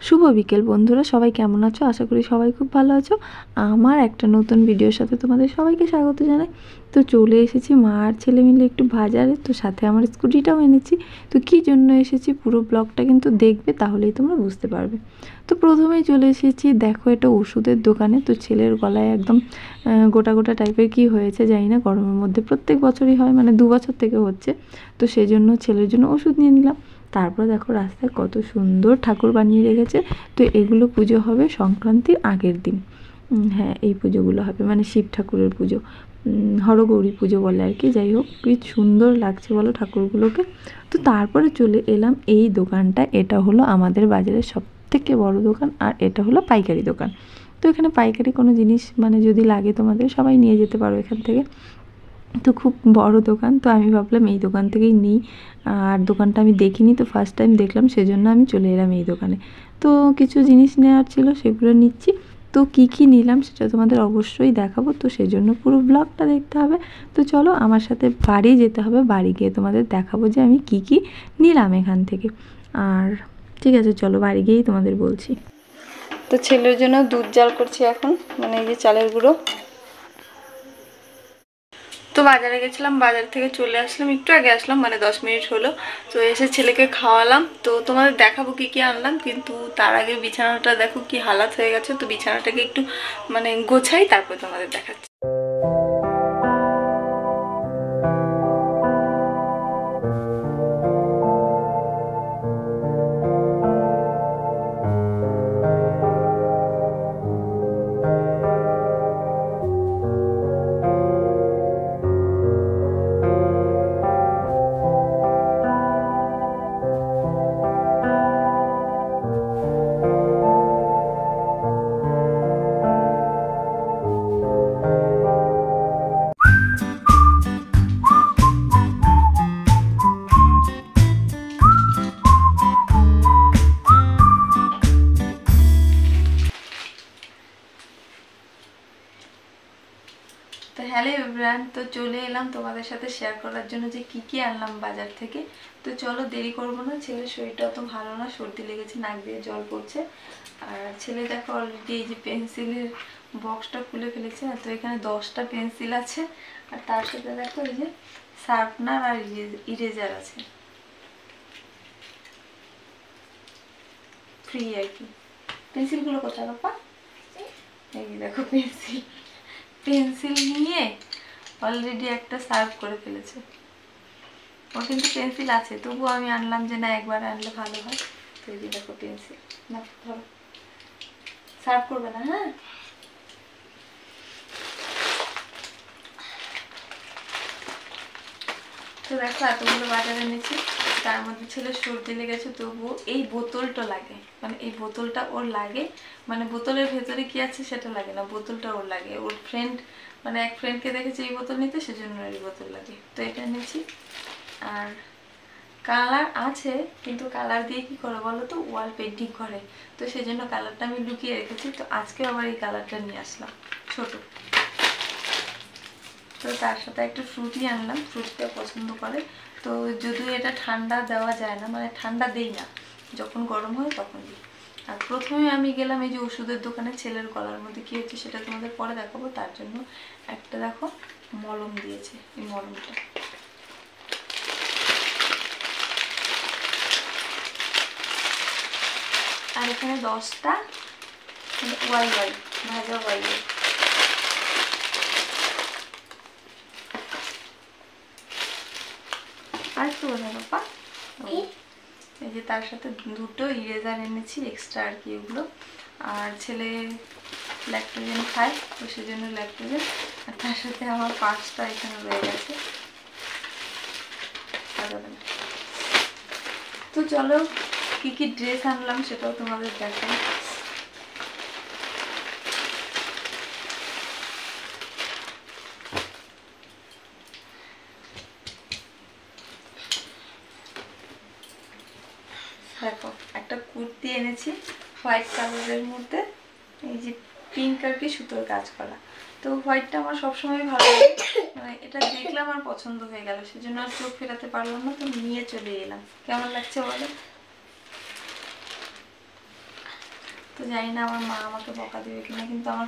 শুভ বিকেল বন্ধুরা, সবাই কেমন আছো? আশা করি সবাই খুব ভালো আছো। আমার একটা নতুন ভিডিওর সাথে তোমাদের সবাইকে স্বাগত জানাই। তো চলে এসেছি মা আর ছেলে মিলে একটু বাজারে, তো সাথে আমার স্কুটিটাও এনেছি। তো কী জন্য এসেছি পুরো ব্লগটা কিন্তু দেখবে, তাহলেই তোমরা বুঝতে পারবে। তো প্রথমেই চলে এসেছি, দেখো এটা ওষুধের দোকানে। তো ছেলের গলায় একদম গোটা গোটা টাইপের কি হয়েছে জানি না, গরমের মধ্যে প্রত্যেক বছরই হয়, মানে 2 বছর থেকে হচ্ছে। তো সেই জন্য ছেলের জন্য ওষুধ নিয়ে নিলাম। তারপর দেখো রাস্তায় কত সুন্দর ঠাকুর বানিয়ে রেখেছে। তো এগুলো পুজো হবে সংক্রান্তির আগের দিন। হ্যাঁ, এই পুজোগুলো হবে, মানে শিব ঠাকুরের পুজো, হরগৌরী পুজো বলে আর কি। যাই হোক, কি সুন্দর লাগছে বলো ঠাকুরগুলোকে। তো তারপরে চলে এলাম এই দোকানটা। এটা হলো আমাদের বাজারের সবথেকে বড় দোকান, আর এটা হলো পাইকারি দোকান। তো এখানে পাইকারি কোনো জিনিস মানে যদি লাগে তোমাদের, সবাই নিয়ে যেতে পারো এখান থেকে। তো খুব বড় দোকান, তো আমি ভাবলাম এই দোকান থেকেই নিই। আর দোকানটা আমি দেখিনি, তো ফার্স্ট টাইম দেখলাম, সেজন্য আমি চলে এলাম এই দোকানে। তো কিছু জিনিস নেওয়ার ছিল, সেগুলো নিচ্ছি। তো কী কী নিলাম সেটা তোমাদের অবশ্যই দেখাবো, তো সেজন্য পুরো ব্লগটা দেখতে হবে। তো চলো আমার সাথে বাড়ি যেতে হবে, বাড়ি গিয়ে তোমাদের দেখাবো যে আমি কী কী নিলাম এখান থেকে। আর ঠিক আছে, চলো বাড়ি গিয়েই তোমাদের বলছি। তো ছেলের জন্য দুধ জাল করছি এখন, মানে এই যে চালের গুঁড়ো। তো বাজারে গেছিলাম, বাজার থেকে চলে আসলাম, একটু আগে আসলাম, মানে 10 মিনিট হলো। তো এসে ছেলেকে খাওয়ালাম। তো তোমাদের দেখাবো কি কি আনলাম, কিন্তু তার আগে বিছানাটা দেখো কি হালাত হয়ে গেছে। তো বিছানাটাকে একটু মানে গোছাই, তারপর তোমাদের দেখাচ্ছি। তো হ্যালো এভরিওয়ান, তো চলে এলাম তোমাদের সাথে শেয়ার করার জন্য যে কি কি আনলাম বাজার থেকে। তো চলো দেরি করবো না, ছেলের শরীরটা অত ভালো না, সর্দি লেগেছে, নাক দিয়ে জল পড়ছে। আর ছেলে দেখো অলরেডি এই যে পেন্সিলের বক্সটা খুলে ফেলেছে। তো এখানে 10টা পেন্সিল আছে, আর তার সাথে দেখো এই যে শার্পনার আর ইরেজার আছে ফ্রি আর কি। পেন্সিলগুলো কোথায় বাপা? এই দেখো পেন্সিল, পেন্সিল নিয়ে অলরেডি একটা সার্ভ করে ফেলেছে। ওর কিন্তু পেন্সিল আছে, তবুও আমি আনলাম যে না, একবার আনলে ভালো হয়। তো এই যে দেখো পেন্সিল, না ধরো, সার্ভ করবে না? হ্যাঁ, তো দেখো এতগুলো বাজারে এনেছি। তার মধ্যে ছেলে সর্দি লেগেছে, তবুও এই বোতলটা লাগে, মানে এই বোতলটা ওর লাগে। মানে বোতলের ভেতরে কি আছে সেটা লাগে না, বোতলটা ওর লাগে। ওর ফ্রেন্ড, মানে এক ফ্রেন্ডকে দেখেছে এই বোতল নিতে, সেজন্য এই বোতল লাগে। তো এটা এনেছি। আর কালার আছে, কিন্তু কালার দিয়ে কি করে বলো তো, ওয়াল পেন্টিং করে। তো সেই জন্য কালারটা আমি লুকিয়ে রেখেছি। তো আজকে আবার এই কালারটা নিয়ে আসলাম, ছোট। তো তার সাথে একটা ফ্রুটি আনলাম, ফ্রুটিটা পছন্দ করে। তো যদিও এটা ঠান্ডা দেওয়া যায় না, মানে ঠান্ডা দেই না, যখন গরম হয় তখন দিই। আর প্রথমে আমি গেলাম এই যে ওষুধের দোকানে, ছেলের গলার মধ্যে কী হচ্ছে সেটা তোমাদের পরে দেখাবো। তার জন্য একটা দেখো মলম দিয়েছে, এই মলমটা। আর এখানে 10টা ওয়াই ওয়াই, ভাজা ওয়াই ওয়াই। আর একটু বোঝা বাবা, এই যে তার সাথে 2টো ইরেজার এনেছি এক্সট্রা আর কি, এগুলো। আর ছেলে ল্যাকটোজেন খায়, তো সেজন্য ল্যাকটোজেন। আর তার সাথে আমার 5টা এখানে রয়ে গেছে। তো চলো কি কি ড্রেস আনলাম সেটাও তোমাদের দেখাই। দেখো একটা কুর্তি এনেছি হোয়াইট কালারের মধ্যে, এই যে পিঙ্ক আর কি সুতোর কাজ করা। তো হোয়াইটটা আমার সবসময় ভালো লাগে, মানে এটা দেখলাম আর পছন্দ হয়ে গেল, সেজন্য আর চোখ ফেরাতে পারলাম না, তো নিয়ে চলে এলাম। কেমন লাগছে বলো? তো জানি না আমার মা আমাকে বকা দেবে কিনা, কিন্তু আমার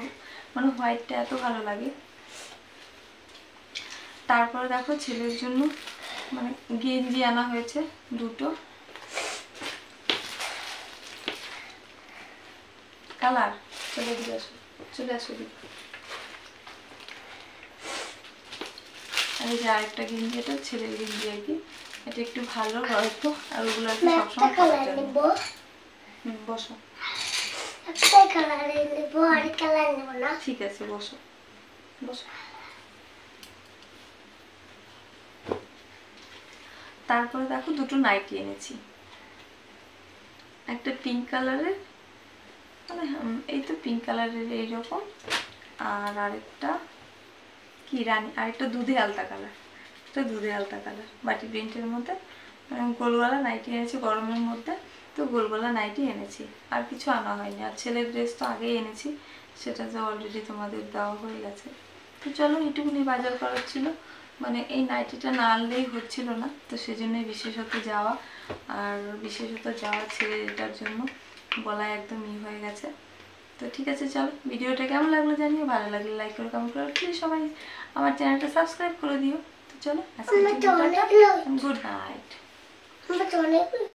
মানে হোয়াইটটা এত ভালো লাগে। তারপরে দেখো ছেলের জন্য মানে গেঞ্জি আনা হয়েছে দুটো কালার। চলে দিয়ে আসো, চলে আসো দিদি। আর এই যে আরেকটা গেঞ্জি, এটা ছেলের গেঞ্জি আর কি, এটা একটু ভালো হয়তো, আর ওগুলো আর কি সবসময় পরার জন্য। বসো, ঠিক আছে বসো বসো। তারপরে দেখো দুটো নাইটি এনেছি, একটা পিঙ্ক কালারের, মানে এই তো পিঙ্ক কালারের এইরকম, আর আরেকটা কি রানী, আরেকটা দুধে আলতা কালার, এটা দুধে আলতা কালার বাটি প্রিন্টের মধ্যে। গোলগলা নাইটি এনেছি গরমের মধ্যে, তো গোলগলা নাইটি এনেছি, আর কিছু আনা হয়নি। আর ছেলের ড্রেস তো আগেই এনেছি, সেটা তো অলরেডি তোমাদের দেওয়া হয়ে গেছে। তো চলো এইটুকুনি বাজার করার ছিল, মানে এই নাইটিটা না আনলেই হচ্ছিল না, তো সেজন্যই বিশেষত যাওয়া। আর বিশেষত যাওয়া ছেলেটার জন্য গলায় একদম হয়ে গেছে। তো ঠিক আছে, চলো ভিডিওটা কেমন লাগলো জানিও, ভালো লাগলে লাইক করে কমেন্ট করে প্লিজ সবাই আমার চ্যানেলটা সাবস্ক্রাইব করে দিও। তো চলো আজকে গুড নাইট।